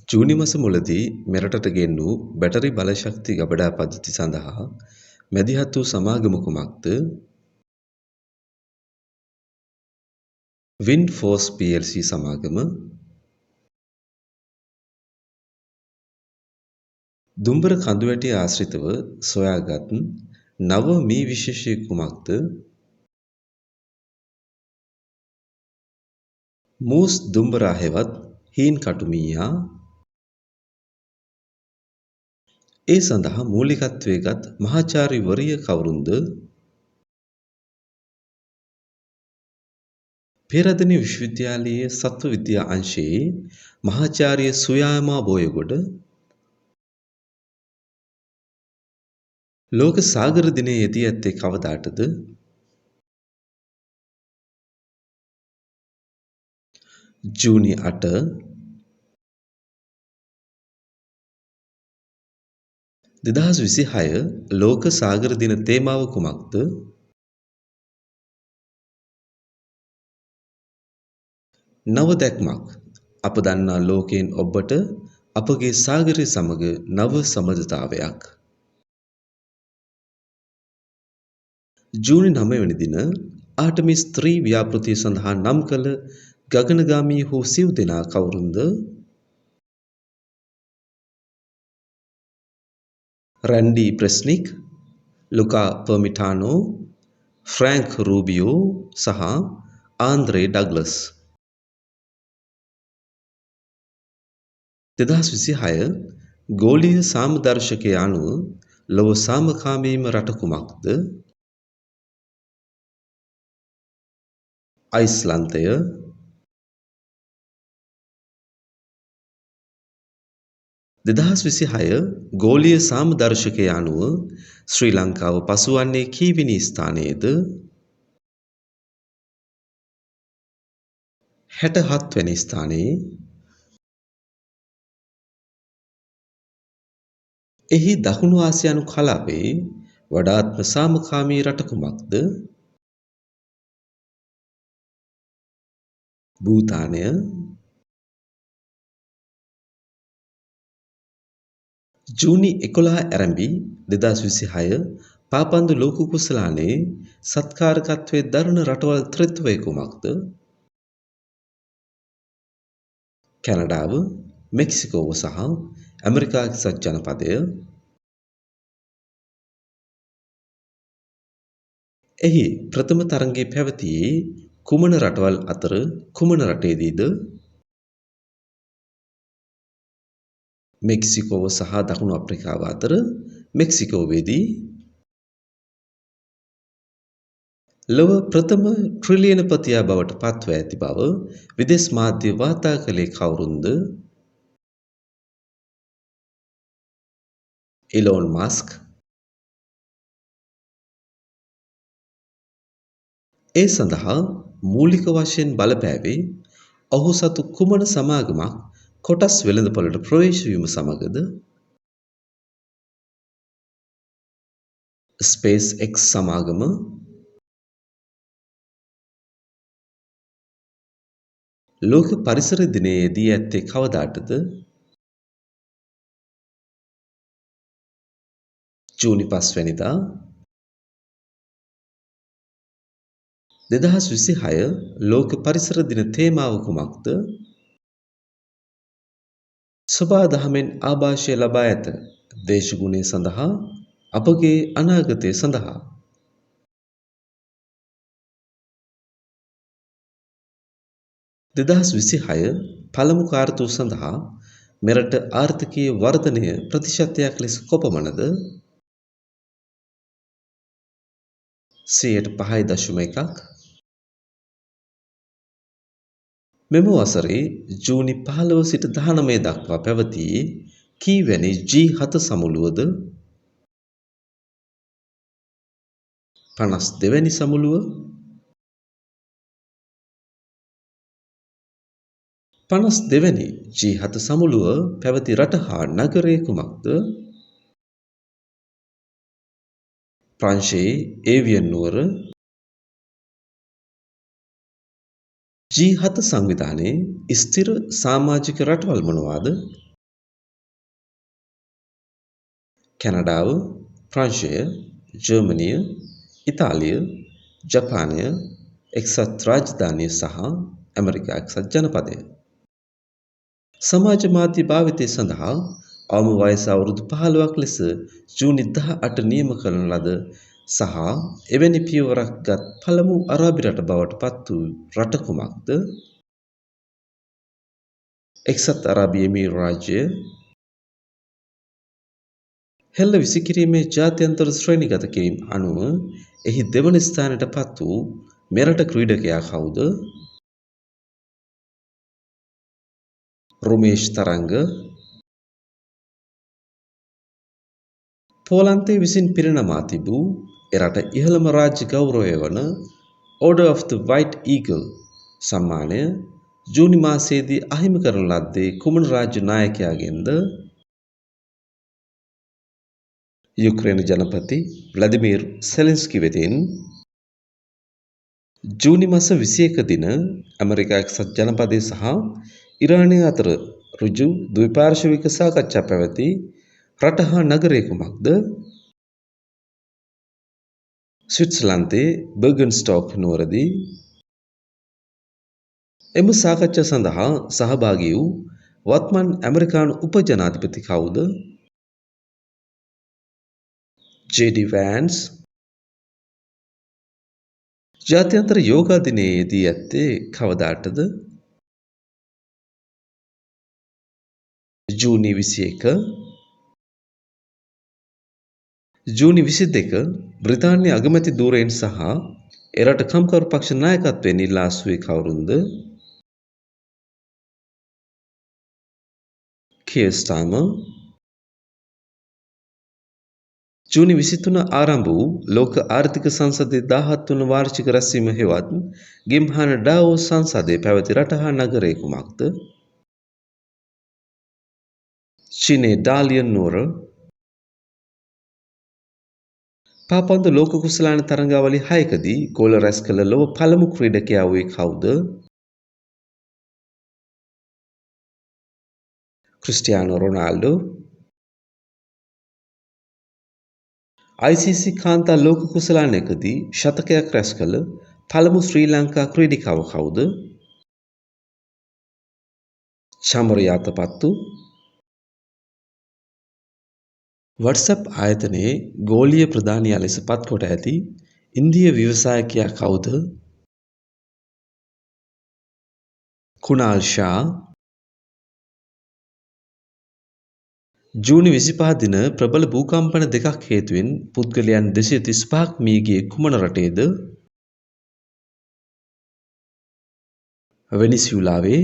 ජූනි මස මුලදී මෙරටට ගෙන්වූ බැටරි බලශක්ති ගබඩා පද්ධති සඳහා මැදිහත් වූ සමාගම කුමක්ද? වින්ෆෝස් plc සමාගම. දුම්බර කඳුවැටිය ආශ්‍රිතව සොයාගත් නව මී විශේෂය කුමක්ද? මූස් දුම්බරා හෙවත් හීන් කටු මීයා. ඒ සඳහා මූලිකත්වය ගත් මහාචාර්යවරිය කවුරුන්ද? පේරාදෙණිය විශ්වවිද්‍යාලයේ සත්ව විද්‍යා අංශයේ මහාචාර්ය සුයාමා බෝයගොඩ. ලෝක සාගර දිනය යෙදී ඇත්තේ කවදාටද? ජූනි 8. දෙදහස් 26 ලෝක සාගර දින තේමාව කුමක්ද? නව දැක්මක්. අප දන්නා ලෝකයෙන් ඔබට අපගේ සාගරය සමග නව සබඳතාවයක්. ජූනි 9 වැනි දින ආටමිස් 3 ව්‍යාපෘතිය සඳහා නම් කළ ගගනගාමී හු සිව් දෙනා කවුරුන්ද? රැන්ඩි ප්‍රෙස්නික්, ලුකා පර්මිටානෝ, ෆ්‍රැන්ක් රූබියෝ සහ ආන්ද්‍රේ ඩග්ලස්. 2026 ගෝලීය සාමදර්ශකය අනුව ලොව සාමකාමීම රට කුමක්ද? අයිස්ලන්තය. 2026 ගෝලීය සාමදර්ශකය අනුව ශ්‍රී ලංකාව පසුවන්නේ කීවෙනි ස්ථානයේද? 67 වැනි ස්ථානයේ. එහි දකුණු ආසියානු කලාපයේ වඩාත්ම සාමකාමී රට කුමක්ද? භූතානය. 11 ඇරඹි 2026 පාපන්දු ලෝක කුසලානයේ සත්කාරකත්වයේ දරන රටවල් ත්‍රිත්වය කුමක්ද? කැනඩාව, මෙක්සිකෝව සහ ඇමරිකා එක්සත් ජනපදය. එහි ප්‍රථම තරඟය පැවතියේ කුමන රටවල් අතර කුමන රටේදීද? මෙක්සිකෝව සහ දකුණු අප්‍රිකාව අතර මෙක්සිකෝවේදී. ලොව ප්‍රථම ට්‍රිලියනපතියා බවට පත්ව ඇති බව විදේශ මාධ්‍ය වාර්තා කළේ කවුරුන්ද? Elon Musk. ඒ සඳහා මූලික වශයෙන් බලපෑවේ ඔහු සතු කුමන සමාගමක් කොටස් වෙළඳපොළට ප්‍රවේශ වීම සමගද? ස්පේස් එක්ස් සමාගම. ලෝක පරිසර දිනයේදී ඇත්තේ කවදාටද? ජූනි 5 වැනිදා. 2026 ලෝක පරිසර දින තේමාව කුමක්ද? සොබාදහමෙන් ආభాෂය ලබා ඇත. දේශගුණය සඳහා අපගේ අනාගතය සඳහා. 2026 පළමු කාර්තුව සඳහා මෙරට ආර්ථිකීය වර්ධනය ප්‍රතිශතයක් ලෙස කොපමණද? 5.1%. මෙම වසරේ ජූනි 15 සිට 19 දක්වා පැවතියේ කීවැනි G7 සමුළුවද? 52 වැනි සමුළුව. 52 වැනි G7 සමුළුව පැවති රට හා නගරය කුමක්ද? ප්‍රංශයේ ඒවියන් නුවර. G7 සංවිධානයේ ස්ථිර සමාජික රටවල් මොනවාද? කැනඩාව, ප්‍රංශය, ජර්මනිය, ඉතාලිය, ජපානය, එක්සත් රාජධානිය සහ ඇමරිකා එක්සත් ජනපදය. සමාජ මාධ්‍ය භාවිතය සඳහා අවම වයස අවුරුදු 15ක් ලෙස ජූනි 18 නියම කරන ලද සහ එවැනි පියවරක් ගත් පළමු අරාබි රට බවට පත් වූ රට කුමක්ද? එක්සත් අරාබි එමිරාතු රාජ්‍යය. හෙළ විසිකිරීමේ ජාත්‍යන්තර ශ්‍රේණිගත කිරීම අනුව එහි දෙවන ස්ථානයට පත් වූ මෙරට ක්‍රීඩකයා කවුද? රුමේෂ් තරංග. පෝලන්තය විසින් පිරිනමා තිබූ එරට ඉහළම රාජ්‍ය ගෞරවය වන Order of the White Eagle සම්මානය ජූනි මාසයේදී අහිමි කරන ලද්දේ කුමන රාජ්‍ය නායකයාගෙන්ද? යුක්රේන ජනපති ව්ලාදිමිර් සෙලෙන්ස්කි වෙතින්. ජූනි මාස 21 දින ඇමරිකා එක්සත් ජනපදයේ සහ ඉරානය අතර ඍජු ද්විපාර්ශ්වික සාකච්ඡා පැවති රට හා නගරය කුමක්ද? ස්විට්සර්ලන්තයේ බර්ගන්ස්ටෝක් නුවරදී. එම සාකච්ඡා සඳහා සහභාගී වූ වත්මන් ඇමරිකානු උපජනාධිපති කවුද? ජේ.ඩී. වෑන්ස්. ජාත්‍යන්තර යෝගා දිනයේ යෙදී ඇත්තේ කවදාටද? ජූනි 21. ජූනි 22 බ්‍රිතාන්‍ය අගමැති ධූරයෙන් සහ එරට කම්කරු පක්ෂ නායකත්වයෙන් ඉල්ලා අසුවේ කවුරුන්ද? කියර් ස්ටාර්මර්. ජූනි 23 ආරම්භ වූ ලෝක ආර්ථික සංසදයේ 17 වන වාර්ෂික රැස්වීම හෙවත් ගිම්හාන ඩාවෝස් සංසදයේ පැවති රට හා නගරය කුමක්ද? චීනයේ ඩාලියන් නුවර. පාපන්දු ලෝක කුසලාන තරඟාවලි 6කදී ගෝල රැස් කළ ලොව පළමු ක්‍රීඩකයා වූයේ කවුද? ක්‍රිස්ටියානෝ රොනාල්ඩෝ. ICC කාන්තා ලෝක කුසලානයකදී ශතකයක් රැස් කළ පළමු ශ්‍රී ලංකා ක්‍රීඩිකාව කවුද? චමර යාතපත්තු. WhatsApp ආයතනයේ ගෝලීය ප්‍රධානියා ලෙස පත්කොට ඇති ඉන්දීය ව්‍යවසායකයා කවුද? කුනාල් ෂා. ජූනි 25 දින ප්‍රබල භූකම්පන දෙකක් හේතුවෙන් පුද්ගලයන් 235ක් මිය ගියේ කුමන රටේද? වෙනිසුලාවේ.